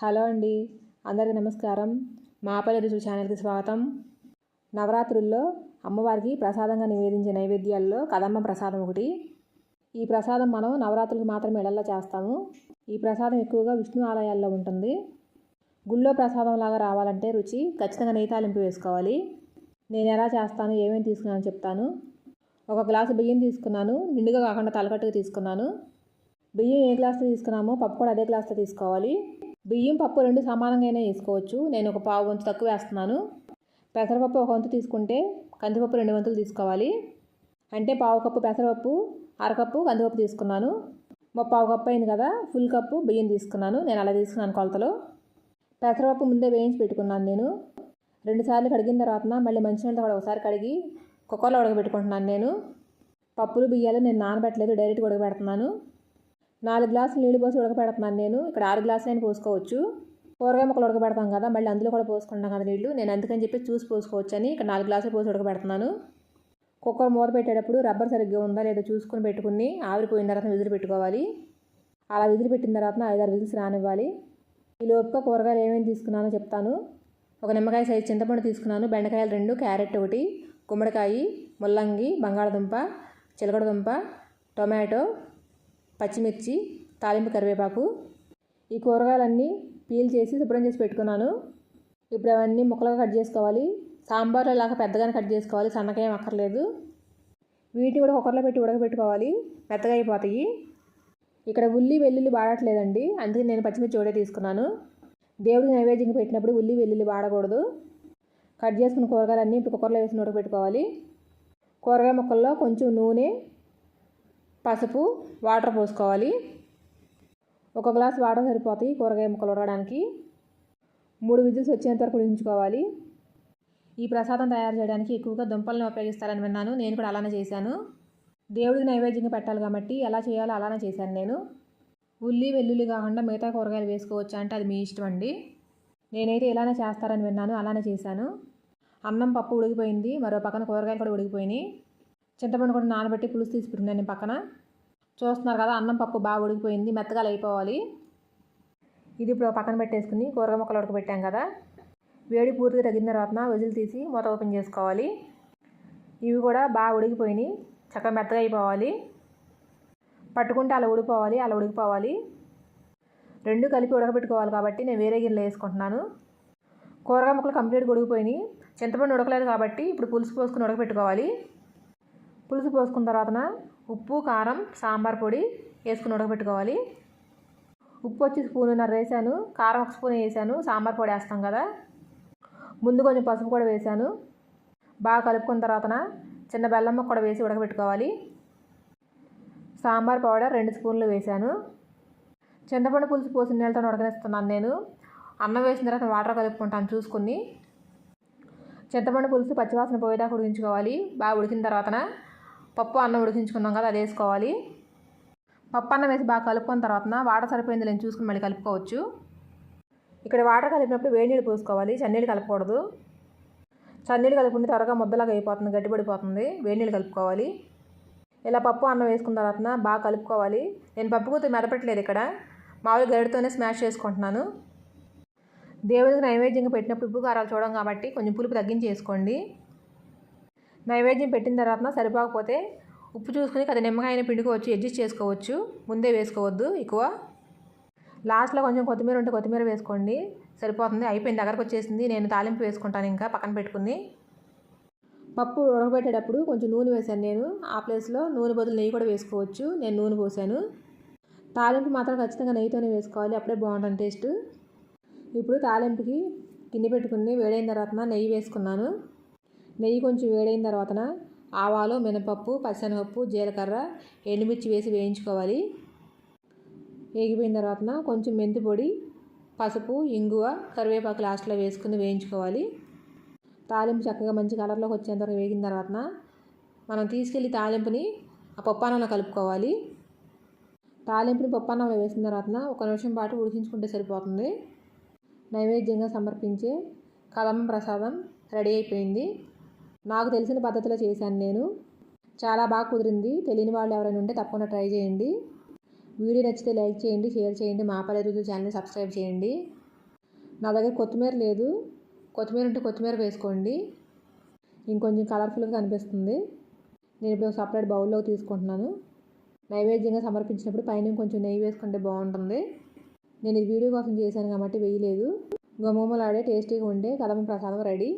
Hello అండి, అందరికీ నమస్కారం. మా పల్లె రుచులు ఛానల్కి స్వాగతం. నవరాత్రుల్లో అమ్మవారికి ప్రసాదంగా నివేదించే నైవేద్యాల్లో కదమ్మ ప్రసాదం ఒకటి. ఈ ప్రసాదం మనం నవరాత్రులకు మాత్రమే ఇళ్లలో చేస్తాము. ఈ ప్రసాదం ఎక్కువగా విష్ణు ఆలయాల్లో ఉంటుంది. గుళ్ళో ప్రసాదం లాగా రావాలంటే రుచి ఖచ్చితంగా నెయ్యి తాలింపు వేసుకోవాలి. నేను ఎలా చేస్తాను, ఏమేమి తీసుకున్నాను చెప్తాను. ఒక గ్లాసు బియ్యం తీసుకున్నాను, నిండుగా కాకుండా తలకట్టుగా తీసుకున్నాను. బియ్యం ఏ గ్లాస్తో తీసుకున్నామో పప్పు కూడా అదే గ్లాస్తో తీసుకోవాలి. బియ్యం పప్పు రెండు సమానంగానే వేసుకోవచ్చు. నేను ఒక పావు వంతు తక్కువ వేస్తున్నాను. పెసరపప్పు ఒక వంతు తీసుకుంటే కందిపప్పు 2 వంతులు తీసుకోవాలి. అంటే పావు కప్పు పెసరపప్పు, అరకప్పు కందిపప్పు తీసుకున్నాను. పావు కప్పు అయింది కదా, ఫుల్ కప్పు బియ్యం తీసుకున్నాను. నేను అలా తీసుకున్నాను కొలతలో. పెసరపప్పు ముందే వేయించి పెట్టుకున్నాను. నేను 2 సార్లు కడిగిన తర్వాత మళ్ళీ మంచినీళ్ళతో కూడా ఒకసారి కడిగి కుక్కర్లో ఉడకబెట్టుకుంటున్నాను. నేను పప్పులు బియ్యాలు నేను నానబెట్టలేదు, డైరెక్ట్గా ఉడకబెడుతున్నాను. 4 గ్లాసులు నీళ్ళు పోసి ఉడకబెడుతున్నాను. నేను ఇక్కడ 6 గ్లాసులైనా పోసుకోవచ్చు. కూరగాయ ముక్కలు ఉడకబెడతాం కదా, మళ్ళీ అందులో కూడా పోసుకుంటాం కదా నీళ్ళు. నేను అందుకని చెప్పి చూసి పోసుకోవచ్చు అని ఇక్కడ 4 గ్లాసులు పోసి ఉడకబెడుతున్నాను. కుక్కర్ మూత పెట్టేటప్పుడు రబ్బర్ సరిగ్గా ఉందా లేదా చూసుకుని పెట్టుకుని ఆవిరిపోయిన తర్వాత విజిల్ పెట్టుకోవాలి. అలా విజిల్ పెట్టిన తర్వాత 5-6 విజిల్స్ రానివ్వాలి. ఈ లోపుగా కూరగాయలు ఏమేమి తీసుకున్నానో చెప్తాను. ఒక నిమ్మకాయ సైజు చింతపండు తీసుకున్నాను, బెండకాయలు 2, క్యారెట్ 1, గుమ్మడికాయ, ముల్లంగి, బంగాళదుంప, చిలకడదుంప, టొమాటో, పచ్చిమిర్చి, తాలింపు కరివేపాకు. ఈ కూరగాయలన్నీ పీల్ చేసి శుభ్రం చేసి పెట్టుకున్నాను. ఇప్పుడు అవన్నీ ముక్కలుగా కట్ చేసుకోవాలి. సాంబార్లో లాగా పెద్దగానే కట్ చేసుకోవాలి, సన్నగా ఏం అక్కర్లేదు. వీటిని కూడా కుక్కర్లో పెట్టి ఉడకబెట్టుకోవాలి, మెత్తగా అయిపోతాయి. ఇక్కడ ఉల్లి వెల్లుల్లి వాడట్లేదండి, అందుకే నేను పచ్చిమిర్చి ఒకటే తీసుకున్నాను. దేవుడికి నైవేద్యంగా పెట్టినప్పుడు ఉల్లి వెల్లుల్లి వాడకూడదు. కట్ చేసుకున్న కూరగాయలన్నీ ఇప్పుడు కుక్కర్లో వేసి ఉడకబెట్టుకోవాలి. కూరగాయ ముక్కల్లో కొంచెం నూనె, పసుపు, వాటర్ పోసుకోవాలి. 1 గ్లాస్ వాటర్ సరిపోతాయి కూరగాయ ముక్కలు ఉడకడానికి. 3 విజిల్స్ వచ్చేంత వరకు ఉడికించుకోవాలి. ఈ ప్రసాదం తయారు చేయడానికి ఎక్కువగా దుంపలను ఉపయోగిస్తారని విన్నాను. నేను కూడా అలానే చేశాను. దేవుడికి నైవేద్యంగా పెట్టాలి కాబట్టి ఎలా చేయాలో అలానే చేశాను నేను. ఉల్లి వెల్లుల్లి కాకుండా మిగతా కూరగాయలు వేసుకోవచ్చు అంటే అది మీ ఇష్టం అండి. నేనైతే ఇలానే చేస్తారని విన్నాను, అలానే చేశాను. అన్నం పప్పు ఉడికిపోయింది, మరో పక్కన కూరగాయలు కూడా ఉడికిపోయినాయి. చింతపండు కూడా నానబెట్టి పులుసు తీసి పెట్టుకున్నాను పక్కన. చూస్తున్నారు కదా, అన్నం పప్పు బాగా ఉడికిపోయింది, మెత్తగా అయిపోవాలి. ఇది ఇప్పుడు పక్కన పెట్టేసుకుని కూరగాయ ముక్కలు ఉడకబెట్టాం కదా, వేడి పూర్తిగా తగ్గిన తర్వాత విజిల్ తీసి మూత ఓపెన్ చేసుకోవాలి. ఇవి కూడా బాగా ఉడికిపోయినాయి, చక్కగా మెత్తగా అయిపోవాలి. పట్టుకుంటే అలా ఉడికిపోవాలి. 2 కలిపి ఉడకబెట్టుకోవాలి కాబట్టి నేను వేరే గిన్నెలో వేసుకుంటున్నాను. కూరగాయ ముక్కలు కంప్లీట్గా ఉడికిపోయినాయి. చింతపండు ఉడకలేదు కాబట్టి ఇప్పుడు పులుసు పోసుకుని ఉడకబెట్టుకోవాలి. పులుసు పోసుకున్న తర్వాత ఉప్పు, కారం, సాంబార్ పొడి వేసుకుని ఉడకబెట్టుకోవాలి. ఉప్పు వచ్చి 1.5 స్పూన్ వేసాను, కారం 1 స్పూన్ వేసాను, సాంబార్ పొడి వేస్తాం కదా. ముందు కొంచెం పసుపు కూడా వేసాను. బాగా కలుపుకున్న తర్వాత చిన్న బెల్లం ముక్క కూడా వేసి ఉడకబెట్టుకోవాలి. సాంబార్ పౌడర్ 2 స్పూన్లు వేసాను. చింతపండు పులుసు పోసిన నీళ్ళతో ఉడకనిస్తున్నాను నేను. అన్నం వేసిన తర్వాత వాటర్ కలుపుకుంటాను చూసుకుని. చింతపండు పులుసు పచ్చివాసన పోయేదాకా ఉడికించుకోవాలి. బాగా ఉడికిన తర్వాత పప్పు అన్నం ఉడికించుకున్నాం కదా, అది వేసుకోవాలి. పప్పు అన్నం వేసి బాగా కలుపుకున్న తర్వాత వాటర్ సరిపోయింది లేని చూసుకుని మళ్ళీ కలుపుకోవచ్చు. ఇక్కడ వాటర్ కలిపినప్పుడు వేడి నీళ్ళు పోసుకోవాలి, చన్నీళ్ళు కలపకూడదు. చన్నీళ్ళు కలుపుకుంటే త్వరగా ముద్దలాగా అయిపోతుంది, గట్టిపడిపోతుంది. వేడి నీళ్ళు కలుపుకోవాలి. ఇలా పప్పు అన్నం వేసుకున్న తర్వాత బాగా కలుపుకోవాలి. నేను పప్పు గుత్తి మెదపట్లేదు, ఇక్కడ మామూలుగా గరిటతోనే స్మాష్ చేసుకుంటున్నాను. దేవుడికి నైవేద్యంగా పెట్టినప్పుడు ఉప్పు కారాలు చూడం కాబట్టి కొంచెం పులుపు తగ్గించి వేసుకోండి. నైవేద్యం పెట్టిన తర్వాత సరిపోకపోతే ఉప్పు చూసుకుని అది నిమ్మకాయని పిండుకోవచ్చు, అడ్జస్ట్ చేసుకోవచ్చు. ముందే వేసుకోవద్దు ఎక్కువ. లాస్ట్లో కొంచెం కొత్తిమీర ఉంటే కొత్తిమీర వేసుకోండి, సరిపోతుంది. అయిపోయింది, దగ్గరకు వచ్చేసింది. నేను తాలింపు వేసుకుంటాను ఇంకా పక్కన పెట్టుకుని. పప్పు ఉడకబెట్టేటప్పుడు కొంచెం నూనె వేసాను నేను. ఆ ప్లేస్లో నూనె బదులు నెయ్యి కూడా వేసుకోవచ్చు. నేను నూనె పోసాను. తాలింపు మాత్రం ఖచ్చితంగా నెయ్యితోనే వేసుకోవాలి, అప్పుడే బాగుంటుంది టేస్ట్. ఇప్పుడు తాలింపుకి గిన్నె పెట్టుకుని వేడైన తర్వాత నెయ్యి వేసుకున్నాను. నెయ్యి కొంచెం వేడైన తర్వాత ఆవాలు, మినపప్పు, పచ్చెనగపప్పు, జీలకర్ర, ఎండుమిర్చి వేసి వేయించుకోవాలి. వేగిపోయిన తర్వాత కొంచెం మెంతి పొడి, పసుపు, ఇంగువ, కరివేపాకు లాస్ట్లో వేసుకుని వేయించుకోవాలి. తాలింపు చక్కగా మంచి కలర్లోకి వచ్చేంతవరకు వేగిన తర్వాత మనం తీసుకెళ్ళి తాలింపుని ఆ పప్పన్నంలో కలుపుకోవాలి. తాలింపుని పప్పన్నంలో వేసిన తర్వాత 1 నిమిషం పాటు ఉడికించుకుంటే సరిపోతుంది. నైవేద్యంగా సమర్పించే కదమ్మ ప్రసాదం రెడీ అయిపోయింది. నాకు తెలిసిన పద్ధతిలో చేశాను నేను. చాలా బాగా కుదిరింది. తెలియని వాళ్ళు ఎవరైనా ఉంటే తప్పకుండా ట్రై చేయండి. వీడియో నచ్చితే లైక్ చేయండి, షేర్ చేయండి. మా పల్లె రుచులు ఛానల్ని సబ్స్క్రైబ్ చేయండి. నా దగ్గర కొత్తిమీర లేదు, కొత్తిమీర ఉంటే కొత్తిమీర వేసుకోండి, ఇంకొంచెం కలర్ఫుల్గా కనిపిస్తుంది. నేను ఇప్పుడు సపరేట్ బౌల్లోకి తీసుకుంటున్నాను. నైవేద్యంగా సమర్పించినప్పుడు పైన కొంచెం నెయ్యి వేసుకుంటే బాగుంటుంది. నేను ఈ వీడియో కోసం చేశాను కాబట్టి వేయలేదు. గుమగుమలాడే టేస్టీగా ఉండే కదమ్మ ప్రసాదం రెడీ.